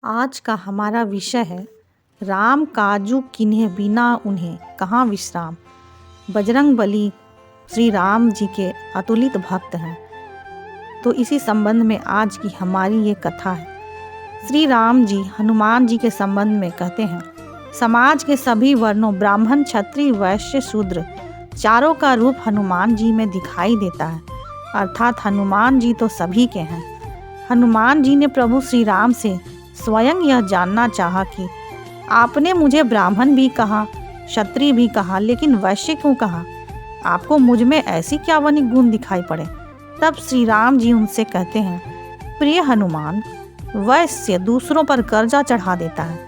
आज का हमारा विषय है राम काजू किन्हे बिना उन्हें कहाँ विश्राम। बजरंगबली श्री राम जी के अतुलित भक्त हैं, तो इसी संबंध में आज की हमारी ये कथा है। श्री राम जी हनुमान जी के संबंध में कहते हैं, समाज के सभी वर्णों ब्राह्मण क्षत्रिय वैश्य शूद्र चारों का रूप हनुमान जी में दिखाई देता है, अर्थात हनुमान जी तो सभी के हैं। हनुमान जी ने प्रभु श्री राम से स्वयं यह जानना चाहा कि आपने मुझे ब्राह्मण भी कहा, क्षत्रिय भी कहा, लेकिन वैश्य क्यों कहा? आपको मुझ में ऐसी क्या वनिक गुण दिखाई पड़े? तब श्री राम जी उनसे कहते हैं, प्रिय हनुमान, वैश्य दूसरों पर कर्जा चढ़ा देता है।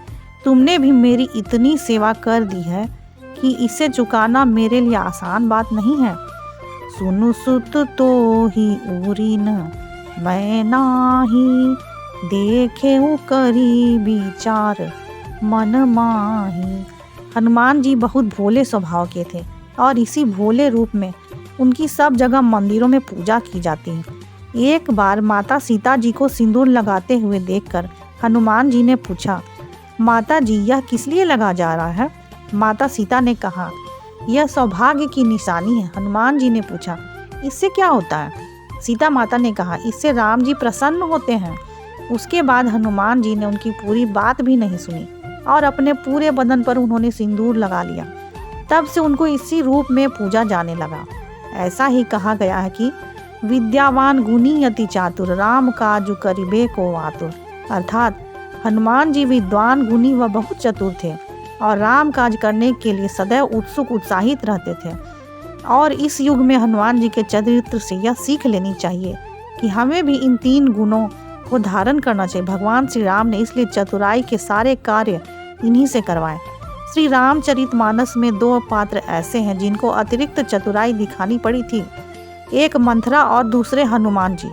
तुमने भी मेरी इतनी सेवा कर दी है कि इसे चुकाना मेरे लिए आसान बात नहीं है। सुनु सुत तो ही उरी न मैं नाही, देखे करी विचार मन माही। हनुमान जी बहुत भोले स्वभाव के थे और इसी भोले रूप में उनकी सब जगह मंदिरों में पूजा की जाती है। एक बार माता सीता जी को सिंदूर लगाते हुए देखकर हनुमान जी ने पूछा, माता जी यह किस लिए लगा जा रहा है? माता सीता ने कहा, यह सौभाग्य की निशानी है। हनुमान जी ने पूछा, इससे क्या होता है? सीता माता ने कहा, इससे राम जी प्रसन्न होते हैं। उसके बाद हनुमान जी ने उनकी पूरी बात भी नहीं सुनी और अपने पूरे बदन पर उन्होंने सिंदूर लगा लिया। तब से उनको इसी रूप में पूजा जाने लगा। ऐसा ही कहा गया है कि विद्यावान गुणी अति चातुर, राम काजु करिबे को आतुर। अर्थात हनुमान जी विद्वान गुणी व बहुत चतुर थे और राम काज करने के लिए सदैव उत्सुक उत्साहित रहते थे। और इस युग में हनुमान जी के चरित्र से यह सीख लेनी चाहिए कि हमें भी इन तीन गुणों को धारण करना चाहिए। भगवान श्री राम ने इसलिए चतुराई के सारे कार्य इन्हीं से करवाए। श्री रामचरितमानस में दो पात्र ऐसे हैं जिनको अतिरिक्त चतुराई दिखानी पड़ी थी, एक मंथरा और दूसरे हनुमान जी।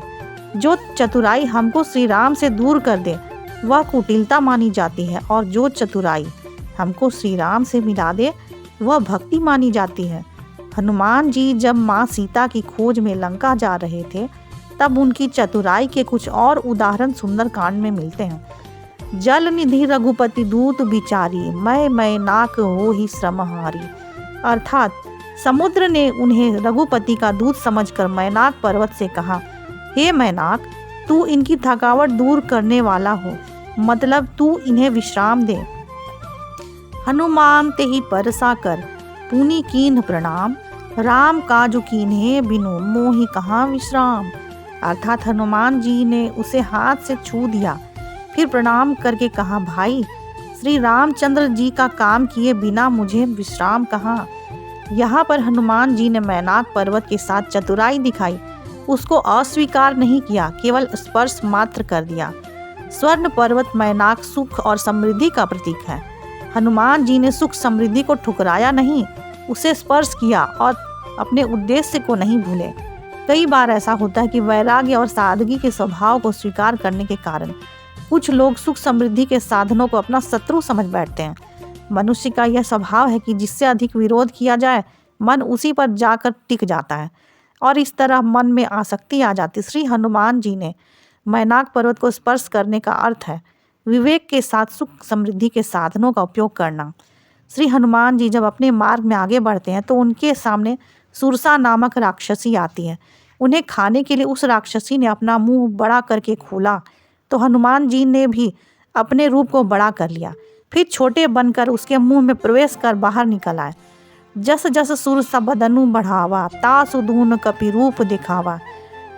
जो चतुराई हमको श्री राम से दूर कर दे वह कुटिलता मानी जाती है, और जो चतुराई हमको श्री राम से मिला दे वह भक्ति मानी जाती है। हनुमान जी जब माँ सीता की खोज में लंका जा रहे थे तब उनकी चतुराई के कुछ और उदाहरण सुंदर कांड में मिलते हैं। जल निधि रघुपति दूत बिचारी, मैं नाक हो ही श्रमहारी। अर्थात समुद्र ने उन्हें रघुपति का दूत समझकर मैनाक पर्वत से कहा, हे मैनाक, तू इनकी थकावट दूर करने वाला हो, मतलब तू इन्हें विश्राम दे। हनुमान ते ही परसा कर पुनि कीन्ह प्रणाम, राम काजु कीन्हे बिनु मोहि कहाँ विश्राम। अर्थात हनुमान जी ने उसे हाथ से छू दिया, फिर प्रणाम करके कहा, भाई श्री रामचंद्र जी का काम किए बिना मुझे विश्राम कहाँ। यहाँ पर हनुमान जी ने मैनाक पर्वत के साथ चतुराई दिखाई, उसको अस्वीकार नहीं किया, केवल स्पर्श मात्र कर दिया। स्वर्ण पर्वत मैनाक सुख और समृद्धि का प्रतीक है। हनुमान जी ने सुख समृद्धि को ठुकराया नहीं, उसे स्पर्श किया और अपने उद्देश्य को नहीं भूले। कई बार ऐसा होता है कि वैराग्य और सादगी के स्वभाव को स्वीकार करने के कारण कुछ लोग सुख समृद्धि के साधनों को अपना शत्रु समझ बैठते हैं। मनुष्य का यह स्वभाव है कि जिससे अधिक विरोध किया जाए मन उसी पर जाकर टिक जाता है और इस तरह मन में आसक्ति आ जाती। श्री हनुमान जी ने मैनाक पर्वत को स्पर्श करने का अर्थ है विवेक के साथ सुख समृद्धि के साधनों का उपयोग करना। श्री हनुमान जी जब अपने मार्ग में आगे बढ़ते हैं तो उनके सामने सुरसा नामक राक्षसी आती है। उन्हें खाने के लिए उस राक्षसी ने अपना मुंह बड़ा करके खोला तो हनुमान जी ने भी अपने रूप को बड़ा कर लिया, फिर छोटे बनकर उसके मुंह में प्रवेश कर बाहर निकल आए। जस जस सुरसा बदनु बढ़ावा, तासु दून कपि रूप दिखावा,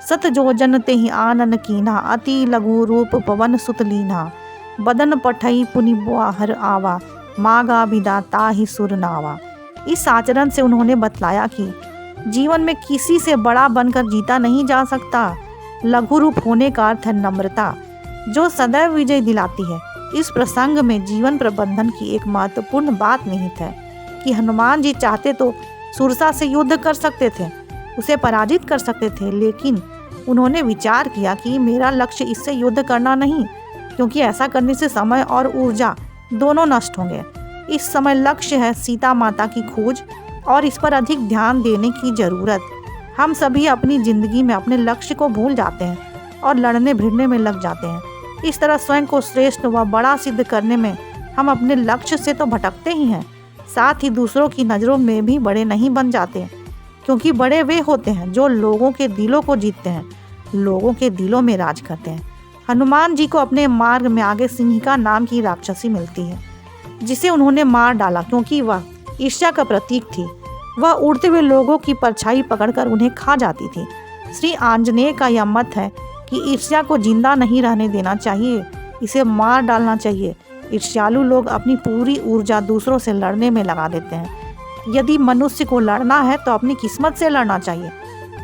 सत जोजन ते ही आनन कीन्हा, अति लघु रूप पवन सुत लीन्हा, बदन पठई पुनि बाहर आवा, मागा विदा ताहि सुर नावा। इस आचरण से उन्होंने बतलाया कि जीवन में किसी से बड़ा बनकर जीता नहीं जा सकता। लघु रूप होने का अर्थ है नम्रता, जो सदैव विजय दिलाती है। इस प्रसंग में जीवन प्रबंधन की एक महत्वपूर्ण बात निहित है कि हनुमान जी चाहते तो सुरसा से युद्ध कर सकते थे, उसे पराजित कर सकते थे, लेकिन उन्होंने विचार किया कि मेरा लक्ष्य इससे युद्ध करना नहीं, क्योंकि ऐसा करने से समय और ऊर्जा दोनों नष्ट होंगे। इस समय लक्ष्य है सीता माता की खोज और इस पर अधिक ध्यान देने की जरूरत। हम सभी अपनी जिंदगी में अपने लक्ष्य को भूल जाते हैं और लड़ने भिड़ने में लग जाते हैं। इस तरह स्वयं को श्रेष्ठ व बड़ा सिद्ध करने में हम अपने लक्ष्य से तो भटकते ही हैं, साथ ही दूसरों की नज़रों में भी बड़े नहीं बन जाते, क्योंकि बड़े वे होते हैं जो लोगों के दिलों को जीतते हैं, लोगों के दिलों में राज करते हैं। हनुमान जी को अपने मार्ग में आगे सिंहिका नाम की राक्षसी मिलती है, जिसे उन्होंने मार डाला क्योंकि वह ईर्ष्या का प्रतीक थी। वह उड़ते हुए लोगों की परछाई पकड़कर उन्हें खा जाती थी। श्री आंजनेय का यह मत है कि ईर्ष्या को जिंदा नहीं रहने देना चाहिए, इसे मार डालना चाहिए। ईर्ष्यालु लोग अपनी पूरी ऊर्जा दूसरों से लड़ने में लगा देते हैं। यदि मनुष्य को लड़ना है तो अपनी किस्मत से लड़ना चाहिए,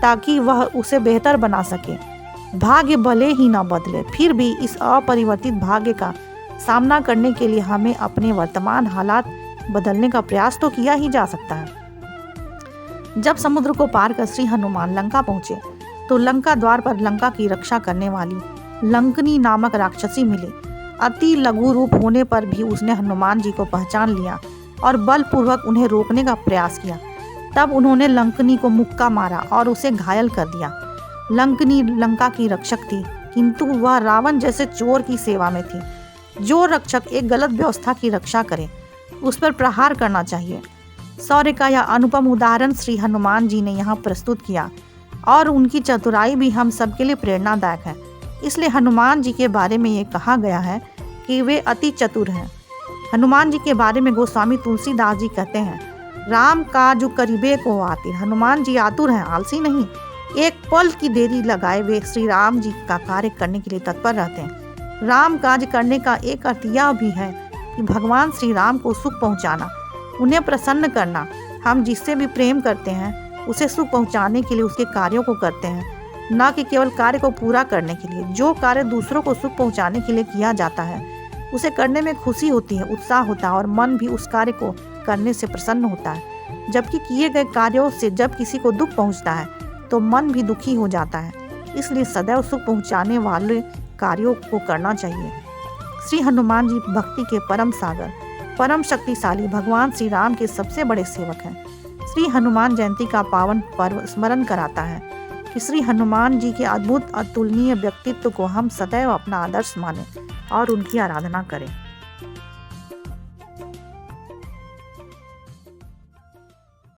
ताकि वह उसे बेहतर बना सके। भाग्य भले ही ना बदले, फिर भी इस अपरिवर्तित भाग्य का सामना करने के लिए हमें अपने वर्तमान हालात बदलने का प्रयास तो किया ही जा सकता है। जब समुद्र को पार कर श्री हनुमान लंका पहुंचे तो लंका द्वार पर लंका की रक्षा करने वाली लंकनी नामक राक्षसी मिली। अति लघु रूप होने पर भी उसने हनुमान जी को पहचान लिया और बलपूर्वक उन्हें रोकने का प्रयास किया। तब उन्होंने लंकनी को मुक्का मारा और उसे घायल कर दिया। लंकनी लंका की रक्षक थी, किंतु वह रावण जैसे चोर की सेवा में थी। जो रक्षक एक गलत व्यवस्था की रक्षा करे, उस पर प्रहार करना चाहिए। शौर्य का यह अनुपम उदाहरण श्री हनुमान जी ने यहाँ प्रस्तुत किया और उनकी चतुराई भी हम सबके लिए प्रेरणादायक है। इसलिए हनुमान जी के बारे में ये कहा गया है कि वे अति चतुर हैं। हनुमान जी के बारे में गोस्वामी तुलसीदास जी कहते हैं, राम काजु करीबे को आतिर। हनुमान जी आतुर हैं, आलसी नहीं। एक पल की देरी लगाए वे श्री राम जी का कार्य करने के लिए तत्पर रहते हैं। राम काज करने का एक अर्थ यह भी है कि भगवान श्री राम को सुख पहुंचाना, उन्हें प्रसन्न करना। हम जिससे भी प्रेम करते हैं उसे सुख पहुंचाने के लिए उसके कार्यों को करते हैं, न कि केवल कार्य को पूरा करने के लिए। जो कार्य दूसरों को सुख पहुंचाने के लिए किया जाता है उसे करने में खुशी होती है, उत्साह होता है और मन भी उस कार्य को करने से प्रसन्न होता है। जबकि किए गए कार्यों से जब किसी को दुख पहुंचता है तो मन भी दुखी हो जाता है। इसलिए सदैव सुख पहुंचाने वाले कार्यों को करना चाहिए। श्री हनुमान जी भक्ति के परम सागर, परम शक्तिशाली भगवान श्री राम के सबसे बड़े सेवक हैं। श्री हनुमान जयंती का पावन पर्व स्मरण कराता है कि श्री हनुमान जी के अद्भुत अतुलनीय व्यक्तित्व को हम सदैव अपना आदर्श मानें और उनकी आराधना करें।